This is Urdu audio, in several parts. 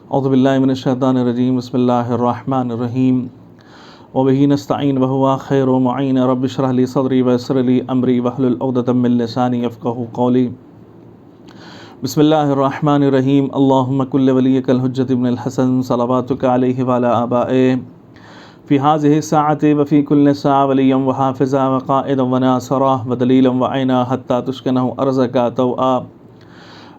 اعوذ باللہ من الشیطان الرجیم بسم اللہ الرحمن الرحیم وبہ نستعین وہو خیر معین رب اشرح لی صدری ویسر لی امری واحلل عقدۃ من لسانی یفقہوا قولی بسم اللہ الرحمن الرحیم اللہم کل ولیک الحجۃ ابن الحسن صلواتک علیہ وعلی آبائہ فی هذه الساعة وفی کل ساعة ولیا وحافظا وقائدا وناصرا ودلیلا وعینا حتی تسکنہ ارضک طوعا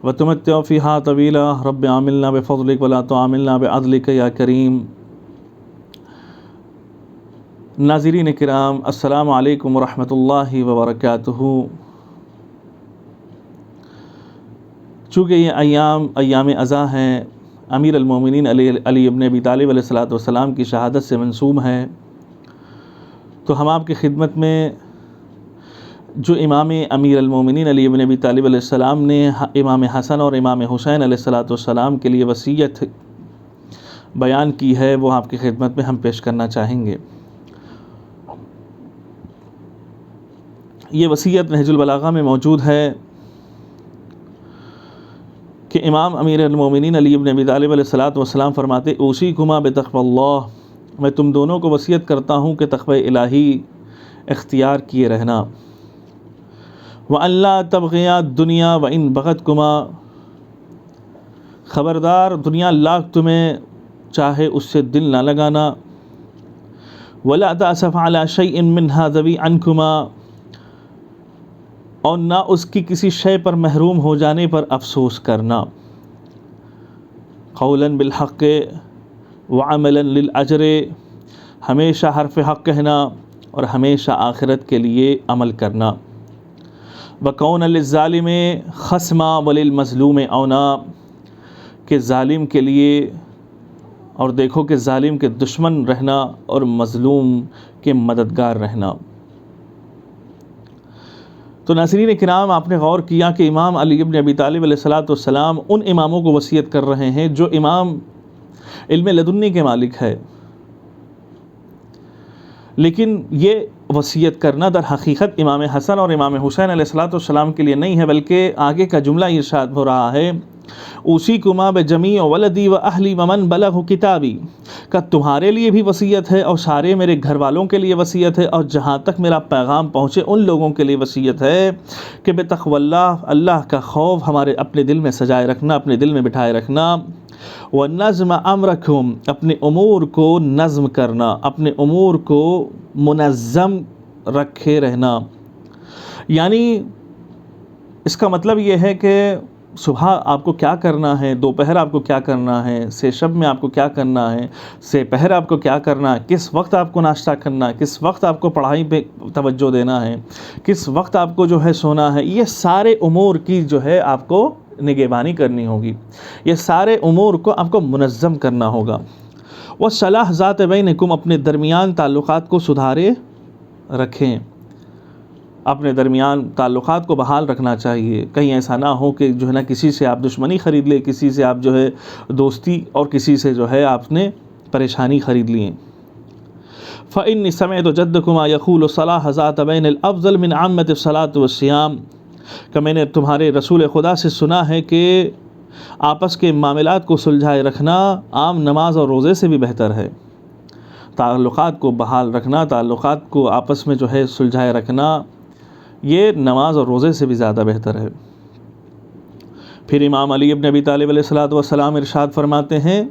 وتمتع فیہا طویلا رب عاملنا بفضلک ولا تعاملنا بعدلک یا کریم۔ ناظرین کرام، السلام علیکم ورحمۃ اللہ وبرکاتہ۔ چونکہ یہ ایام ازاں ہیں، امیر المومنین علی ابن ابی طالب علیہ الصلوۃ والسلام کی شہادت سے منسوب ہیں، تو ہم آپ کی خدمت میں جو امام امیر المومنین علی ابن ابی طالب علیہ السلام نے امام حسن اور امام حسین علیہ الصلوۃ والسلام کے لیے وصیت بیان کی ہے، وہ آپ کی خدمت میں ہم پیش کرنا چاہیں گے۔ یہ وصیت نہج البلاغہ میں موجود ہے کہ امام امیر المومنین علی ابن ابی طالب علیہ الصلوۃ والسلام فرماتے اوصیکما بتقوی اللہ، میں تم دونوں کو وصیت کرتا ہوں کہ تقوی الہی اختیار کیے رہنا۔ وَأَن لَا تَبْغِيَا الدُّنْيَا وَإِن بَغَتْكُمَا، خبردار دنیا لاکھ تمہیں چاہے اس سے دل نہ لگانا۔ وَلَا تَأْسَفْ عَلَى شَيْءٍ مِّنْهَا ذَوِي عَنْكُمَا، اور نہ اس کی کسی شے پر محروم ہو جانے پر افسوس کرنا۔ قولاً بالحق وعملاً للأجر، ہمیشہ حرف حق کہنا اور ہمیشہ آخرت کے لیے عمل کرنا۔ وَكَوْنَ لِلظَّالِمِ خَصْمًا وَلِلْمَظْلُومِ عَوْنًا، کہ ظالم کے لیے، اور دیکھو کہ ظالم کے دشمن رہنا اور مظلوم کے مددگار رہنا۔ تو ناظرین کرام، آپ نے غور کیا کہ امام علی ابن ابی طالب علیہ الصلوۃ والسلام ان اماموں کو وصیت کر رہے ہیں جو امام علم لدنی کے مالک ہے، لیکن یہ وصیت کرنا در حقیقت امام حسن اور امام حسین علیہ الصلوۃ والسلام کے لیے نہیں ہے، بلکہ آگے کا جملہ ارشاد ہو رہا ہے اوصیکما بجمیع ولدی واہلی ومن بلغ کتابی، کہ تمہارے لیے بھی وصیت ہے اور سارے میرے گھر والوں کے لیے وصیت ہے، اور جہاں تک میرا پیغام پہنچے ان لوگوں کے لیے وصیت ہے کہ بتقوی اللہ، اللہ کا خوف ہمارے اپنے دل میں سجائے رکھنا، اپنے دل میں بٹھائے رکھنا۔ وَنَظْمَ أَمْرَكُمْ، اپنے امور کو نظم کرنا، اپنے امور کو منظم رکھے رہنا۔ یعنی اس کا مطلب یہ ہے کہ صبح آپ کو کیا کرنا ہے، دوپہر آپ کو کیا کرنا ہے، سے شب میں آپ کو کیا کرنا ہے، سے پہر آپ کو کیا کرنا ہے، کس وقت آپ کو ناشتہ کرنا ہے، کس وقت آپ کو پڑھائی پہ توجہ دینا ہے، کس وقت آپ کو جو ہے سونا ہے، یہ سارے امور کی جو ہے آپ کو نگہبانی کرنی ہوگی، یہ سارے امور کو آپ کو منظم کرنا ہوگا۔ وَصَلَاحَ ذَاتِ بَيْنِكُمْ، اپنے درمیان تعلقات کو سدھارے رکھیں، اپنے درمیان تعلقات کو بحال رکھنا چاہیے، کہیں ایسا نہ ہو کہ جو ہے نا کسی سے آپ دشمنی خرید لیں، کسی سے آپ جو ہے دوستی، اور کسی سے جو ہے آپ نے پریشانی خرید لی۔ فَإِنِّي سَمِعْتُ جَدَّكُمَا يَقُولُ صَلَاحَ ذَاتَ بَيْنِ الْأَفْضَلِ مِنْ عَامَّةِ الصَّلَاةِ وَالصِّيَامِ، کہ میں نے تمہارے رسول خدا سے سنا ہے کہ آپس کے معاملات کو سلجھائے رکھنا عام نماز اور روزے سے بھی بہتر ہے۔ تعلقات کو بحال رکھنا، تعلقات کو آپس میں جو ہے سلجھائے رکھنا، یہ نماز اور روزے سے بھی زیادہ بہتر ہے۔ پھر امام علی ابن ابی طالب علیہ الصلوۃ والسلام ارشاد فرماتے ہیں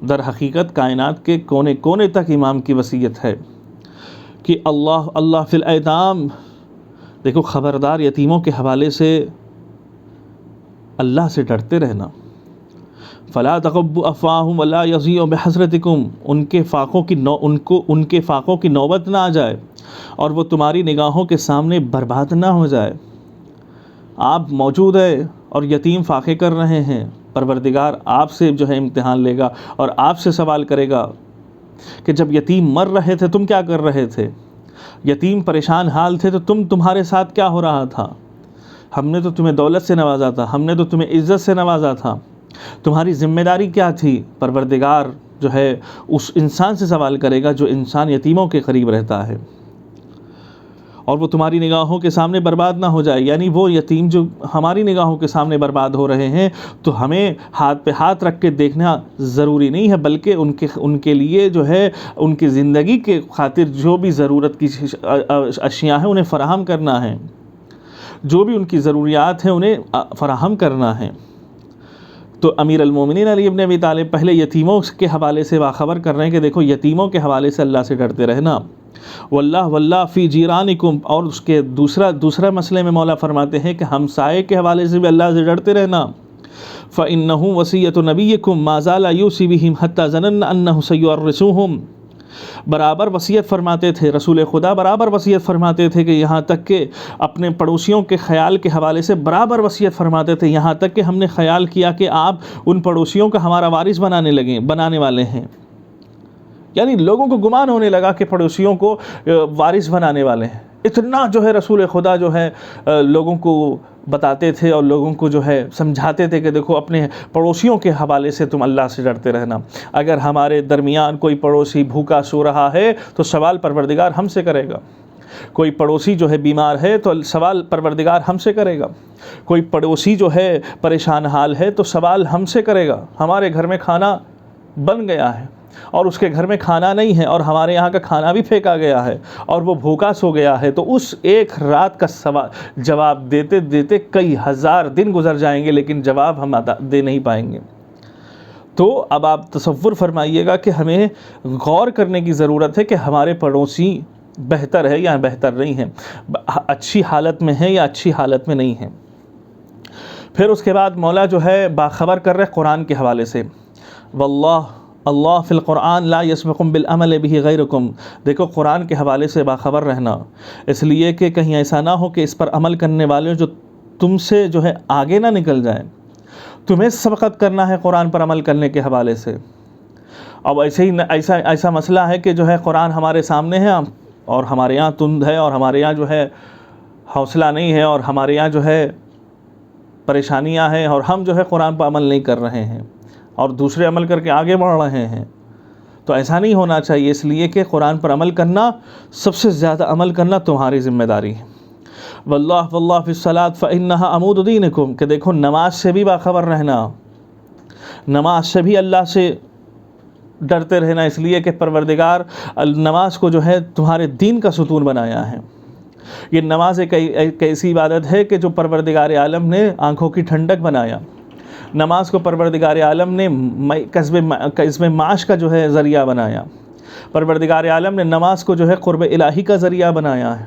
در حقیقت کائنات کے کونے کونے تک امام کی وصیت ہے کہ اللہ فی الایتام، دیکھو خبردار یتیموں کے حوالے سے اللہ سے ڈرتے رہنا۔ فلا تغضوا افواہہم ولا یضیعوا بحسرتکم، ان کے فاقوں کی نوبت نہ آ جائے اور وہ تمہاری نگاہوں کے سامنے برباد نہ ہو جائے۔ آپ موجود ہے اور یتیم فاقے کر رہے ہیں، پروردگار آپ سے جو ہے امتحان لے گا اور آپ سے سوال کرے گا کہ جب یتیم مر رہے تھے تم کیا کر رہے تھے، یتیم پریشان حال تھے تو تمہارے ساتھ کیا ہو رہا تھا، ہم نے تو تمہیں دولت سے نوازا تھا، ہم نے تو تمہیں عزت سے نوازا تھا، تمہاری ذمہ داری کیا تھی۔ پروردگار جو ہے اس انسان سے سوال کرے گا جو انسان یتیموں کے قریب رہتا ہے۔ اور وہ تمہاری نگاہوں کے سامنے برباد نہ ہو جائے. یعنی وہ یتیم جو ہماری نگاہوں کے سامنے برباد ہو رہے ہیں تو ہمیں ہاتھ پہ ہاتھ رکھ کے دیکھنا ضروری نہیں ہے، بلکہ ان کے لیے جو ہے ان کی زندگی کے خاطر جو بھی ضرورت کی اشیاء ہیں انہیں فراہم کرنا ہے، جو بھی ان کی ضروریات ہیں انہیں فراہم کرنا ہے. تو امیر المومنین علی ابن ابی طالب پہلے یتیموں کے حوالے سے باخبر کر رہے ہیں کہ دیکھو یتیموں کے حوالے سے اللہ سے ڈرتے رہنا. واللہ فی جیرانکم، اور اس کے دوسرا مسئلے میں مولا فرماتے ہیں کہ ہمسائے کے حوالے سے بھی اللہ سے ڈرتے رہنا. فإنہ وصیۃ نبیکم ما زال یوصی بہم حتی ظننا انہ سیورثوہم. برابر وصیت فرماتے تھے رسول خدا، برابر وصیت فرماتے تھے کہ یہاں تک کہ اپنے پڑوسیوں کے خیال کے حوالے سے برابر وصیت فرماتے تھے، یہاں تک کہ ہم نے خیال کیا کہ آپ ان پڑوسیوں کا ہمارا وارث بنانے والے ہیں. یعنی لوگوں کو گمان ہونے لگا کہ پڑوسیوں کو وارث بنانے والے ہیں. اتنا جو ہے رسول خدا جو ہے لوگوں کو بتاتے تھے اور لوگوں کو جو ہے سمجھاتے تھے کہ دیکھو اپنے پڑوسیوں کے حوالے سے تم اللہ سے ڈرتے رہنا. اگر ہمارے درمیان کوئی پڑوسی بھوکا سو رہا ہے تو سوال پروردگار ہم سے کرے گا. کوئی پڑوسی جو ہے بیمار ہے تو سوال پروردگار ہم سے کرے گا. کوئی پڑوسی جو ہے پریشان حال ہے تو سوال ہم سے کرے گا. ہمارے گھر میں کھانا بن گیا ہے اور اس کے گھر میں کھانا نہیں ہے اور ہمارے یہاں کا کھانا بھی پھینکا گیا ہے اور وہ بھوکا سو گیا ہے، تو اس ایک رات کا جواب دیتے دیتے کئی ہزار دن گزر جائیں گے لیکن جواب ہم دے نہیں پائیں گے. تو اب آپ تصور فرمائیے گا کہ ہمیں غور کرنے کی ضرورت ہے کہ ہمارے پڑوسی بہتر ہے یا بہتر نہیں ہے، اچھی حالت میں ہے یا اچھی حالت میں نہیں ہے. پھر اس کے بعد مولا جو ہے باخبر کر رہے قرآن کے حوالے سے. واللہ اللہ فی القرآن لا یسبقکم بالعمل بہ غیرکم. دیکھو قرآن کے حوالے سے باخبر رہنا، اس لیے کہ کہیں ایسا نہ ہو کہ اس پر عمل کرنے والے جو تم سے جو ہے آگے نہ نکل جائیں. تمہیں سبقت کرنا ہے قرآن پر عمل کرنے کے حوالے سے. اب ایسا مسئلہ ہے کہ جو ہے قرآن ہمارے سامنے ہے اور ہمارے یہاں تند ہے اور ہمارے یہاں جو ہے حوصلہ نہیں ہے اور ہمارے یہاں جو ہے پریشانیاں ہیں اور ہم جو ہے قرآن پر عمل نہیں کر رہے ہیں اور دوسرے عمل کر کے آگے بڑھ رہے ہیں. تو ایسا نہیں ہونا چاہیے، اس لیے کہ قرآن پر عمل کرنا، سب سے زیادہ عمل کرنا تمہاری ذمہ داری ہے. واللہ فی الصلاۃ فإنہا عمود دینکم، کہ دیکھو نماز سے بھی باخبر رہنا، نماز سے بھی اللہ سے ڈرتے رہنا، اس لیے کہ پروردگار نماز کو جو ہے تمہارے دین کا ستون بنایا ہے. یہ نماز ایک ایسی عبادت ہے کہ جو پروردگار عالم نے آنکھوں کی ٹھنڈک بنایا. نماز کو پروردگار عالم نے کسب معاش کا جو ہے ذریعہ بنایا. پروردگار عالم نے نماز کو جو ہے قرب الہی کا ذریعہ بنایا ہے.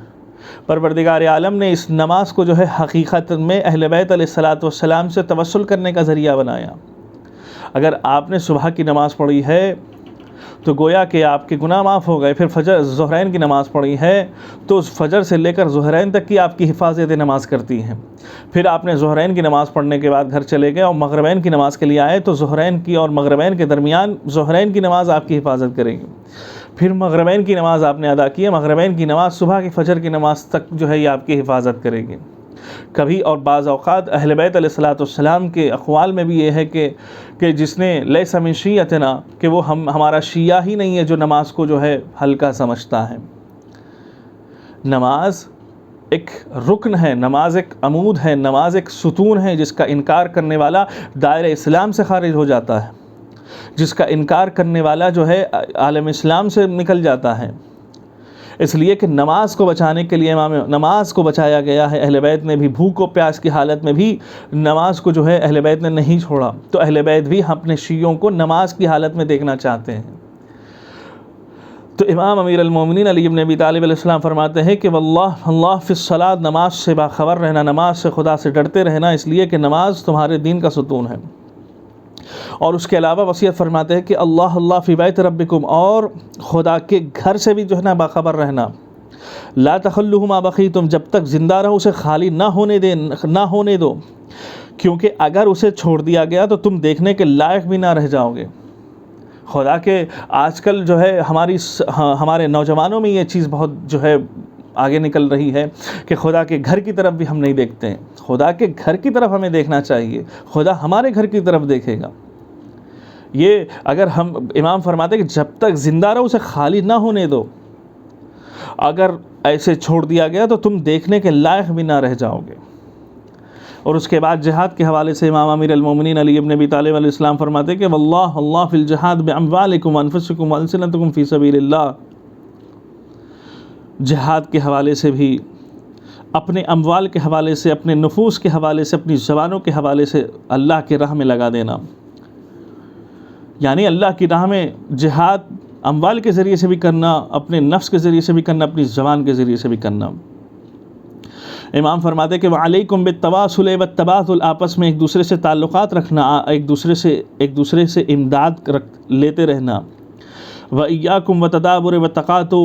پروردگار عالم نے اس نماز کو جو ہے حقیقت میں اہل بیت علیہ الصلاۃ والسلام سے توسل کرنے کا ذریعہ بنایا. اگر آپ نے صبح کی نماز پڑھی ہے تو گویا کہ آپ کے گناہ معاف ہو گئے. پھر ظہرین کی نماز پڑھی ہے تو فجر سے لے کر ظہرین تک کی آپ کی حفاظت نماز کرتی ہیں. پھر آپ نے ظہرین کی نماز پڑھنے کے بعد گھر چلے گئے اور مغربین کی نماز کے لیے آئے تو ظہرین کی اور مغربین کے درمیان ظہرین کی نماز آپ کی حفاظت کرے گی. پھر مغربین کی نماز آپ نے ادا کی ہے، مغربین کی نماز صبح کی فجر کی نماز تک جو ہے یہ آپ کی حفاظت کرے گی. کبھی اور بعض اوقات اہل بیت علیہ الصلاۃ والسلام کے اقوال میں بھی یہ ہے کہ جس نے لیس من شیعتنا، کہ وہ ہمارا شیعہ ہی نہیں ہے جو نماز کو جو ہے ہلکا سمجھتا ہے. نماز ایک رکن ہے، نماز ایک عمود ہے، نماز ایک ستون ہے جس کا انکار کرنے والا دائرہ اسلام سے خارج ہو جاتا ہے، جس کا انکار کرنے والا جو ہے عالم اسلام سے نکل جاتا ہے. اس لیے کہ نماز کو بچانے کے لیے نماز کو بچایا گیا ہے. اہل بیت نے بھی بھوک و پیاس کی حالت میں بھی نماز کو جو ہے اہل بیت نے نہیں چھوڑا. تو اہل بیت بھی اپنے شیعوں کو نماز کی حالت میں دیکھنا چاہتے ہیں. تو امام امیر المومنین علی ابن ابی طالب علیہ السلام فرماتے ہیں کہ واللہ فی الصلاۃ، نماز سے باخبر رہنا، نماز سے خدا سے ڈرتے رہنا، اس لیے کہ نماز تمہارے دین کا ستون ہے. اور اس کے علاوہ وصیت فرماتے ہیں کہ اللہ فی بیت ربکم، اور خدا کے گھر سے بھی جو ہے نا باخبر رہنا. لا تخلوہ ما بقیتم، جب تک زندہ رہو اسے خالی نہ ہونے دو، کیونکہ اگر اسے چھوڑ دیا گیا تو تم دیکھنے کے لائق بھی نہ رہ جاؤ گے. خدا کے آج کل جو ہے ہمارے نوجوانوں میں یہ چیز بہت جو ہے آگے نکل رہی ہے کہ خدا کے گھر کی طرف بھی ہم نہیں دیکھتے ہیں. خدا کے گھر کی طرف ہمیں دیکھنا چاہیے، خدا ہمارے گھر کی طرف دیکھے گا. یہ اگر ہم امام فرماتے ہیں کہ جب تک زندہ رہو اسے خالی نہ ہونے دو. اگر ایسے چھوڑ دیا گیا تو تم دیکھنے کے لائق بھی نہ رہ جاؤ گے۔ اور اس کے بعد جہاد کے حوالے سے امام امیر المومنین علی ابن ابی طالب علیہ السلام فرماتے کہ واللہ اللہ فی الجہاد باموالکم وانفسکم والسنتکم فی سبیل اللہ، جہاد کے حوالے سے بھی، اپنے اموال کے حوالے سے، اپنے نفوس کے حوالے سے، اپنی زبانوں کے حوالے سے اللہ کی راہ میں لگا دینا، یعنی اللہ کی راہ میں جہاد اموال کے ذریعے سے بھی کرنا، اپنے نفس کے ذریعے سے بھی کرنا، اپنی زبان کے ذریعے سے بھی کرنا۔ امام فرماتے کہ وعلیکم بالتواصل والتبادل، آپس میں ایک دوسرے سے تعلقات رکھنا، ایک دوسرے سے امداد لیتے رہنا۔ وإیاکم وتدابر وتقاطع،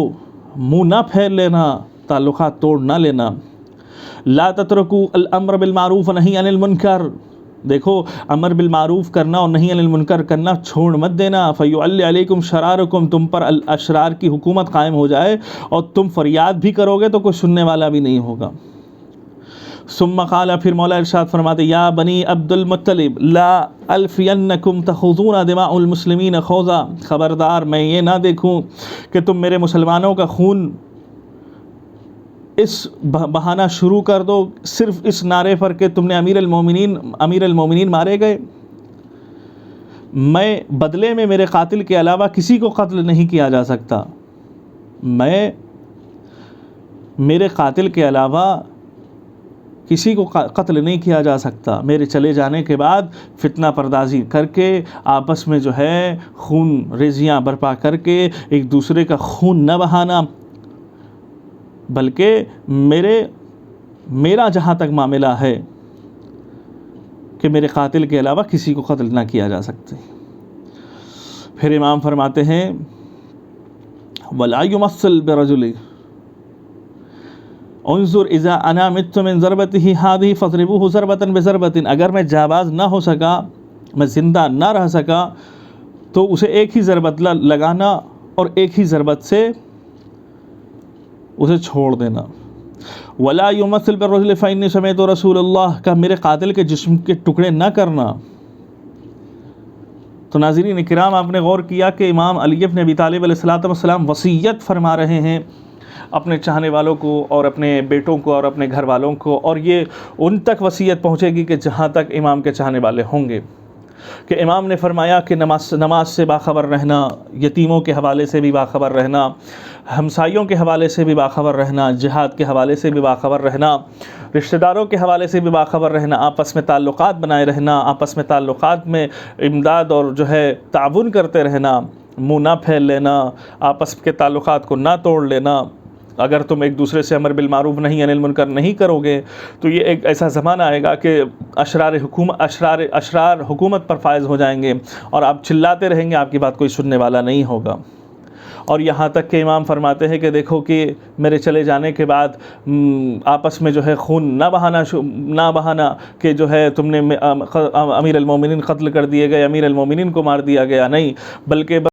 منہ نہ پھیر لینا، تعلقات توڑ نہ لینا۔ لا تترکوا الامر بالمعروف ونہی عن المنکر، دیکھو امر بالمعروف کرنا اور نہی عن المنکر کرنا چھوڑ مت دینا۔ فیعلی علیکم شرارکم، تم پر الاشرار کی حکومت قائم ہو جائے اور تم فریاد بھی کرو گے تو کوئی سننے والا بھی نہیں ہوگا۔ ثم قال، پھر مولا ارشاد فرماتے یا بنی عبد المطلب لا الفینکم تخوضون دماء المسلمین خوضا، خبردار میں یہ نہ دیکھوں کہ تم میرے مسلمانوں کا خون اس بہانہ شروع کر دو صرف اس نعرے پر کہ تم نے امیر المومنین مارے گئے۔ میں بدلے میں میرے قاتل کے علاوہ کسی کو قتل نہیں کیا جا سکتا، میرے قاتل کے علاوہ کسی کو قتل نہیں کیا جا سکتا۔ میرے چلے جانے کے بعد فتنہ پردازی کر کے، آپس میں جو ہے خون ریزیاں برپا کر کے ایک دوسرے کا خون نہ بہانا، بلکہ میرا جہاں تک معاملہ ہے کہ میرے قاتل کے علاوہ کسی کو قتل نہ کیا جا سکتے۔ پھر امام فرماتے ہیں وَلَا يُمَثِّلْ بِرَجُلِ انظر اذا انا مت من ضربته هذه فاضربوه ضربة بضربة، اگر میں جانباز نہ ہو سکا، میں زندہ نہ رہ سکا، تو اسے ایک ہی ضربت لگانا اور ایک ہی ضربت سے اسے چھوڑ دینا۔ ولا يمثل بالرجل فإني سمعت رسول اللہ، کا میرے قاتل کے جسم کے ٹکڑے نہ کرنا۔ تو ناظرین کرام، آپ نے غور کیا کہ امام علی بن ابی طالب علیہ السلام وصیت فرما رہے ہیں اپنے چاہنے والوں کو اور اپنے بیٹوں کو اور اپنے گھر والوں کو، اور یہ ان تک وصیت پہنچے گی کہ جہاں تک امام کے چاہنے والے ہوں گے، کہ امام نے فرمایا کہ نماز سے باخبر رہنا، یتیموں کے حوالے سے بھی باخبر رہنا، ہمسائیوں کے حوالے سے بھی باخبر رہنا، جہاد کے حوالے سے بھی باخبر رہنا، رشتہ داروں کے حوالے سے بھی باخبر رہنا، آپس میں تعلقات بنائے رہنا، آپس میں تعلقات میں امداد اور جو ہے تعاون کرتے رہنا، منہ نہ پھیل لینا، آپس کے تعلقات کو نہ توڑ لینا۔ اگر تم ایک دوسرے سے امر بالمعروف نہی عن المنکر نہیں کرو گے تو یہ ایک ایسا زمانہ آئے گا کہ اشرار حکومت پر فائز ہو جائیں گے اور آپ چلاتے رہیں گے، آپ کی بات کوئی سننے والا نہیں ہوگا۔ اور یہاں تک کہ امام فرماتے ہیں کہ دیکھو کہ میرے چلے جانے کے بعد آپس میں جو ہے خون نہ بہانا کہ جو ہے تم نے امیر المومنین قتل کر دیے گئے، امیر المومنین کو مار دیا گیا، نہیں، بلکہ